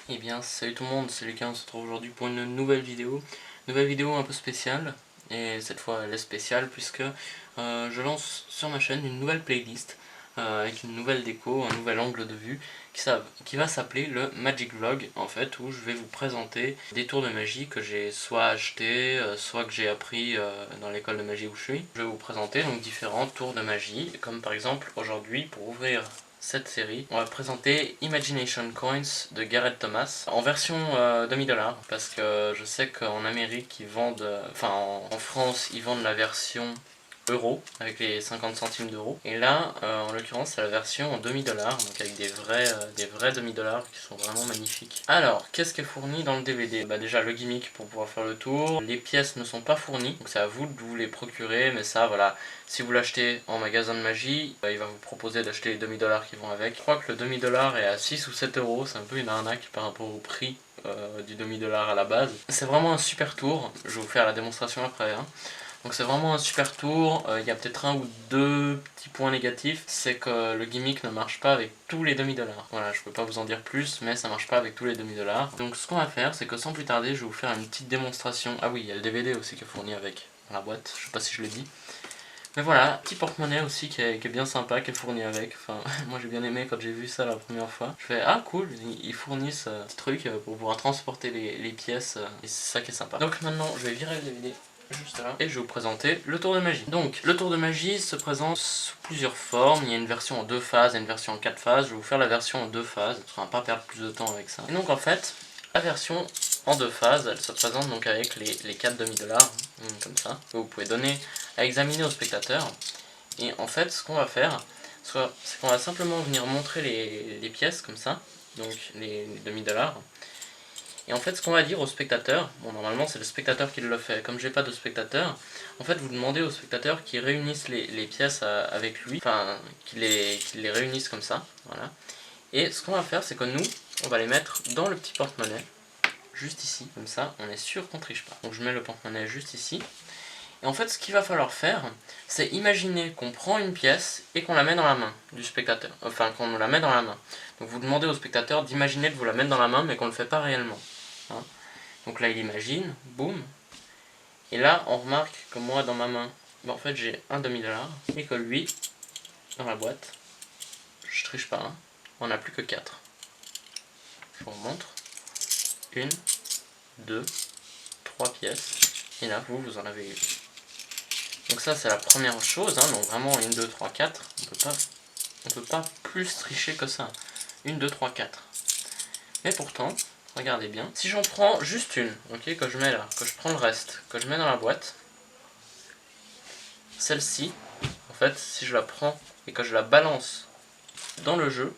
Eh bien salut tout le monde, c'est Lucas, on se retrouve aujourd'hui pour une nouvelle vidéo. Nouvelle vidéo un peu spéciale, et cette fois elle est spéciale puisque je lance sur ma chaîne une nouvelle playlist avec une nouvelle déco, un nouvel angle de vue qui va s'appeler le Magic Vlog en fait, où je vais vous présenter des tours de magie que j'ai soit acheté, soit que j'ai appris dans l'école de magie où je suis. Je vais vous présenter donc différents tours de magie, comme par exemple aujourd'hui pour ouvrir cette série, on va présenter Imagination Coins de Garrett Thomas en version demi-dollar, parce que je sais qu'en Amérique ils vendent, en France ils vendent la version euro avec les 50 centimes d'euros, et là en l'occurrence c'est la version en demi-dollar, donc avec des vrais demi-dollars qui sont vraiment magnifiques. Alors qu'est-ce qui est fourni dans le DVD? Bah déjà le gimmick pour pouvoir faire le tour, les pièces ne sont pas fournies, donc c'est à vous de vous les procurer, mais ça voilà, si vous l'achetez en magasin de magie, il va vous proposer d'acheter les demi-dollars qui vont avec. Je crois que le demi-dollar est à 6 ou 7 euros, c'est un peu une arnaque par rapport au prix du demi-dollar à la base. C'est vraiment un super tour, je vais vous faire la démonstration après, hein. Donc c'est vraiment un super tour, il y a peut-être un ou deux petits points négatifs, c'est que le gimmick ne marche pas avec tous les demi-dollars. Voilà, je peux pas vous en dire plus, mais ça marche pas avec tous les demi-dollars. Donc ce qu'on va faire, c'est que sans plus tarder, je vais vous faire une petite démonstration. Ah oui, il y a le DVD aussi qui est fourni avec dans la boîte, je sais pas si je l'ai dit. Mais voilà, petit porte-monnaie aussi qui est bien sympa, qui est fourni avec. Enfin, moi j'ai bien aimé quand j'ai vu ça la première fois. Je fais ah cool, ils fournissent un petit truc pour pouvoir transporter les pièces, et c'est ça qui est sympa. Donc maintenant je vais virer le DVD juste là et je vais vous présenter le tour de magie. Donc le tour de magie se présente sous plusieurs formes. Il y a une version en 2 phases et une version en 4 phases. Je vais vous faire la version en 2 phases, on va pas perdre plus de temps avec ça. Et donc en fait, la version en 2 phases, elle se présente donc avec les 4 demi-dollars, comme ça, que vous pouvez donner à examiner au spectateur. Et en fait, ce qu'on va faire, c'est qu'on va simplement venir montrer les pièces comme ça, donc les demi-dollars. Et en fait, ce qu'on va dire au spectateur, bon normalement c'est le spectateur qui le fait, comme j'ai pas de spectateur, en fait vous demandez au spectateur qu'il réunisse les pièces avec lui, enfin qu'il les réunisse comme ça, voilà. Et ce qu'on va faire, c'est que nous, on va les mettre dans le petit porte-monnaie, juste ici, comme ça, on est sûr qu'on triche pas. Donc je mets le porte-monnaie juste ici. Et en fait, ce qu'il va falloir faire, c'est imaginer qu'on prend une pièce et qu'on la met dans la main du spectateur. Enfin, qu'on la met dans la main. Donc vous demandez au spectateur d'imaginer de vous la mettre dans la main, mais qu'on ne le fait pas réellement. Hein. Donc là, il imagine, boum. Et là, on remarque que moi, dans ma main, en fait, j'ai un demi-dollar. Et que lui, dans la boîte, je triche pas, hein, on n'a plus que 4. Je vous remontre. 1, 2, 3 pièces. Et là, vous en avez une. Donc ça c'est la première chose, hein, donc vraiment 1, 2, 3, 4, on peut pas plus tricher que ça. 1, 2, 3, 4. Mais pourtant, regardez bien, si j'en prends juste une, ok, que je mets là, que je prends le reste, que je mets dans la boîte, celle-ci, en fait, si je la prends et que je la balance dans le jeu,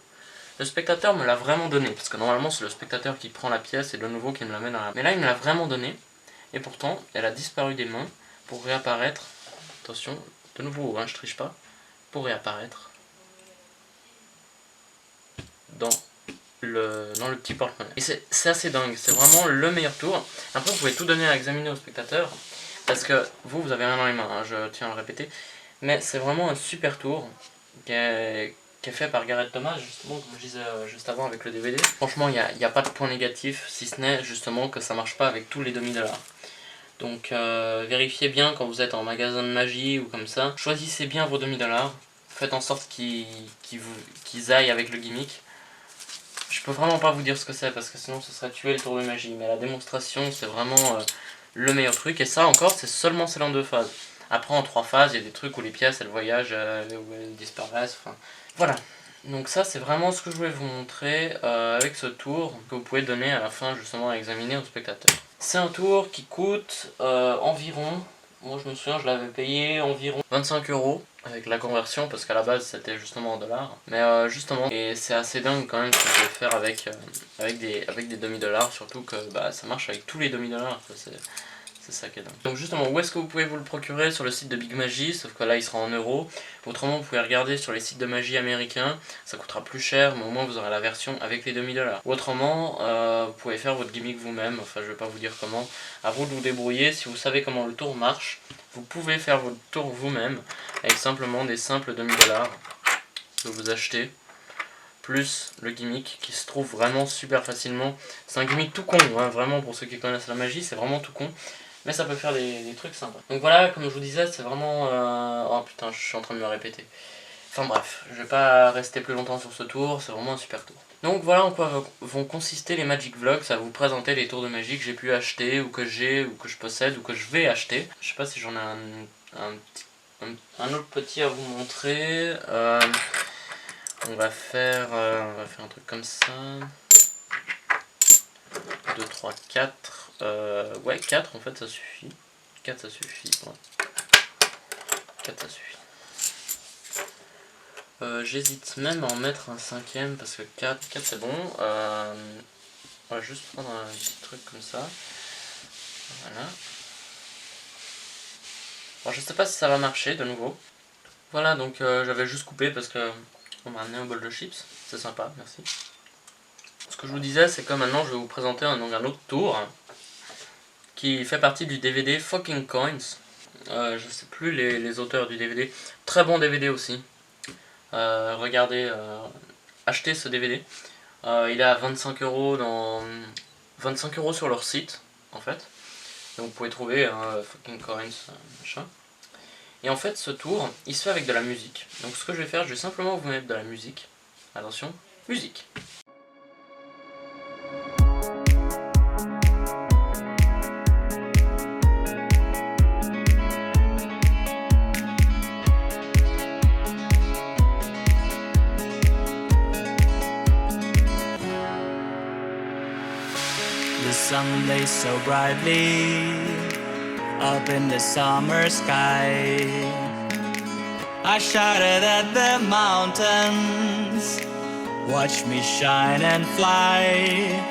le spectateur me l'a vraiment donné, parce que normalement c'est le spectateur qui prend la pièce et de nouveau qui me la met dans la... Mais là il me l'a vraiment donné, et pourtant elle a disparu des mains pour réapparaître. Attention, de nouveau, hein, je triche pas, pour réapparaître dans le petit porte-monnaie. Et c'est assez dingue, c'est vraiment le meilleur tour. Après, vous pouvez tout donner à examiner au spectateur, parce que vous avez rien dans les mains, hein, je tiens à le répéter, mais c'est vraiment un super tour qui est fait par Garrett Thomas, justement, comme je disais juste avant avec le DVD. Franchement, il n'y a pas de point négatif, si ce n'est justement que ça marche pas avec tous les demi-dollars. Donc vérifiez bien quand vous êtes en magasin de magie ou comme ça. Choisissez bien vos demi-dollars. Faites en sorte qu'ils aillent avec le gimmick. Je peux vraiment pas vous dire ce que c'est parce que sinon ce serait tuer le tour de magie. Mais la démonstration c'est vraiment le meilleur truc. Et ça encore c'est seulement celle en 2 phases. Après en 3 phases il y a des trucs où les pièces elles voyagent, où elles disparaissent. Enfin, voilà. Donc ça c'est vraiment ce que je voulais vous montrer avec ce tour que vous pouvez donner à la fin justement à examiner au spectateur. C'est un tour qui coûte environ, moi je me souviens je l'avais payé environ 25 € avec la conversion parce qu'à la base c'était justement en dollars. Mais justement, et c'est assez dingue quand même ce que je vais faire avec des demi-dollars, surtout que bah, ça marche avec tous les demi-dollars. C'est ça qui est dingue. Donc justement, où est-ce que vous pouvez vous le procurer? Sur le site de Big Magie, sauf que là il sera en euros. Autrement, vous pouvez regarder sur les sites de magie américains, ça coûtera plus cher, mais au moins vous aurez la version avec les demi-dollars. Ou autrement, vous pouvez faire votre gimmick vous-même, enfin je vais pas vous dire comment. À vous de vous débrouiller, si vous savez comment le tour marche, vous pouvez faire votre tour vous-même, avec simplement des simples demi-dollars que vous achetez plus le gimmick qui se trouve vraiment super facilement. C'est un gimmick tout con, hein, vraiment pour ceux qui connaissent la magie, c'est vraiment tout con. Mais ça peut faire des trucs sympas. Donc voilà, comme je vous disais, c'est vraiment... Oh putain, je suis en train de me répéter. Enfin bref, je vais pas rester plus longtemps sur ce tour, c'est vraiment un super tour. Donc voilà en quoi vont consister les Magic Vlogs, à vous présenter les tours de magie que j'ai pu acheter, ou que j'ai, ou que je possède, ou que je vais acheter. Je sais pas si j'en ai un autre petit à vous montrer. On va faire un truc comme ça. 2, 3, 4. Ouais, 4 en fait ça suffit. 4 ça suffit. Ouais. 4 ça suffit. J'hésite même à en mettre un cinquième parce que 4 c'est bon. On va juste prendre un petit truc comme ça. Voilà. Alors je sais pas si ça va marcher de nouveau. Voilà, donc j'avais juste coupé parce que on m'a amené un bol de chips. C'est sympa, merci. Ce que je vous disais, c'est que maintenant je vais vous présenter un autre tour qui fait partie du DVD Fucking Coins. Je sais plus les auteurs du DVD. Très bon DVD aussi. Regardez, achetez ce DVD. Il est à 25 € dans 25 € sur leur site en fait. Donc vous pouvez trouver Fucking Coins machin. Et en fait ce tour il se fait avec de la musique. Donc ce que je vais faire, je vais simplement vous mettre de la musique. Attention, musique. The sun blazed so brightly up in the summer sky. I shouted at the mountains, watch me shine and fly.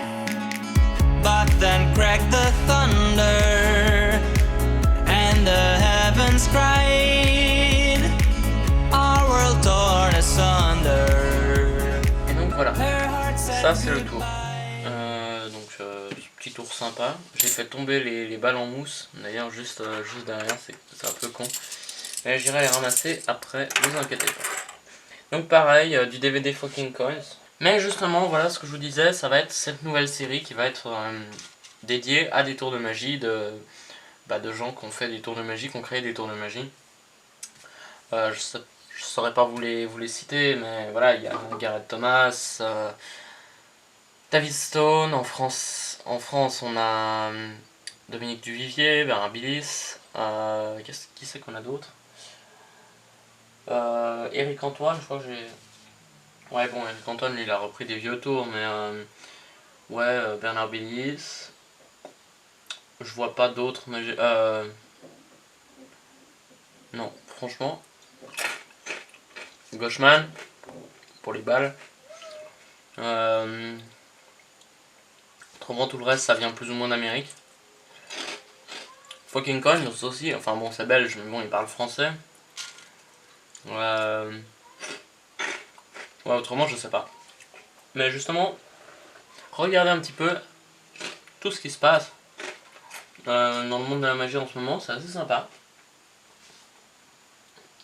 But then cracked the thunder and the heavens cried, our world torn asunder. Et donc voilà, ça c'est le tour. Petit tour sympa. J'ai fait tomber les balles en mousse, d'ailleurs juste derrière, c'est un peu con. Mais j'irai les ramasser après, ne vous inquiétez pas. Donc pareil, du DVD Fucking Coins. Mais justement, voilà ce que je vous disais, ça va être cette nouvelle série qui va être dédiée à des tours de magie de gens qui ont fait des tours de magie, qui ont créé des tours de magie. Je saurais pas vous les citer, mais voilà, il y a Gareth Thomas, David Stone. En France on a Dominique Duvivier, Bernard Billis, qui c'est qu'on a d'autre, Eric Antoine, je crois que j'ai... Ouais bon, Eric Antoine il a repris des vieux tours, mais ouais, Bernard Billis, je vois pas d'autres, mais non, franchement, Gauchman, pour les balles, autrement tout le reste ça vient plus ou moins d'Amérique. Fucking Coins aussi, enfin bon c'est belge, mais bon il parle français. Ouais, autrement je sais pas. Mais justement, regardez un petit peu tout ce qui se passe dans le monde de la magie en ce moment, c'est assez sympa.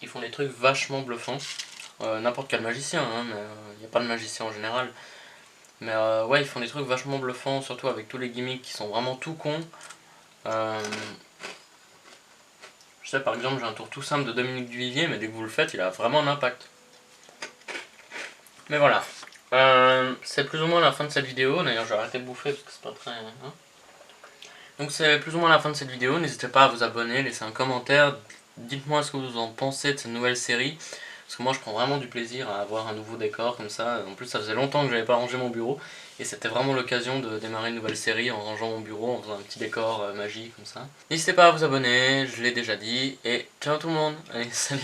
Ils font des trucs vachement bluffants. N'importe quel magicien, hein, mais il n'y a pas de magicien en général. Mais ouais, ils font des trucs vachement bluffants, surtout avec tous les gimmicks qui sont vraiment tout cons. Je sais par exemple, j'ai un tour tout simple de Dominique Duvivier, mais dès que vous le faites, il a vraiment un impact. Mais voilà. C'est plus ou moins la fin de cette vidéo, d'ailleurs je vais arrêter de bouffer parce que c'est pas très... Hein. Donc c'est plus ou moins la fin de cette vidéo, n'hésitez pas à vous abonner, laisser un commentaire, dites-moi ce que vous en pensez de cette nouvelle série. Parce que moi je prends vraiment du plaisir à avoir un nouveau décor comme ça. En plus ça faisait longtemps que j'avais pas rangé mon bureau. Et c'était vraiment l'occasion de démarrer une nouvelle série en rangeant mon bureau, en faisant un petit décor magique comme ça. N'hésitez pas à vous abonner, je l'ai déjà dit. Et ciao tout le monde, allez salut.